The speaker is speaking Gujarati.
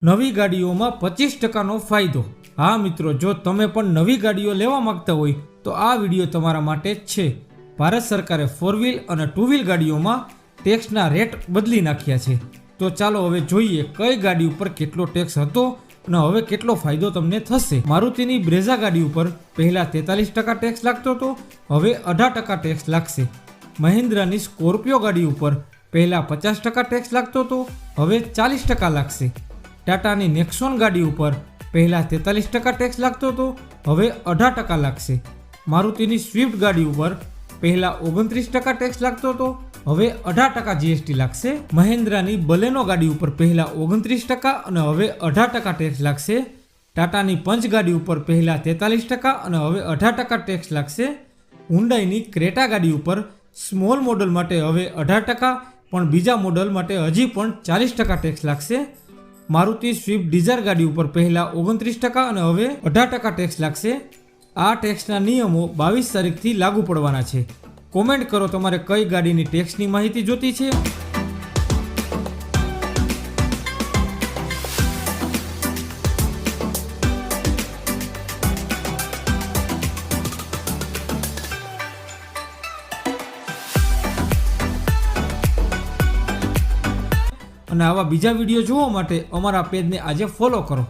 નવી ગાડીઓમાં 25% ફાયદો। હા મિત્રો, જો તમે પણ નવી ગાડીઓ લેવા માંગતા હોય તો આ વિડીયો તમારા માટે જ છે। ભારત સરકારે 4 વ્હીલ અને 2 વ્હીલ ગાડીઓમાં ટેક્સના રેટ બદલી નાખ્યા છે। તો ચાલો હવે જોઈએ કઈ ગાડી ઉપર કેટલો ટેક્સ હતો અને હવે કેટલો ફાયદો તમને થશે। મારુતિની બ્રેઝા ગાડી ઉપર પહેલા 43% ટેક્સ લાગતો હતો, હવે 18% ટેક્સ લાગશે। મહિન્દ્રાની સ્કોર્પિયો ગાડી ઉપર પહેલા 50% ટેક્સ લાગતો હતો, હવે 40% લાગશે। ટાટાની નેક્સોન ગાડી ઉપર પહેલા 43% ટેક્સ લાગતો હતો, હવે 18% લાગશે। મારુતિની સ્વિફ્ટ ગાડી ઉપર પહેલા 29% ટેક્સ લાગતો હતો, હવે 18% જીએસટી લાગશે। મહિન્દ્રાની બલેનો ગાડી ઉપર પહેલા 29% અને હવે 18% ટેક્સ લાગશે। ટાટાની પંચ ગાડી ઉપર પહેલા 43% અને હવે 18% ટેક્સ લાગશે। હુન્ડાઈની ક્રેટા ગાડી ઉપર સ્મોલ મોડલ માટે હવે 18%, પણ બીજા મોડલ માટે હજી પણ 40% ટેક્સ લાગશે। મારુતિ સ્વિફ્ટ ડિઝાયર ગાડી ઉપર પહેલા 29% અને હવે 18% ટેક્સ લાગશે। આ ટેક્સના નિયમો 22 તારીખથી લાગુ પડવાના છે। કોમેન્ટ કરો તમારે કઈ ગાડીની ટેક્સની માહિતી જોતી છે। અને આવા બીજા વિડીયો જોવા માટે અમારા પેજને આજે ફોલો કરો।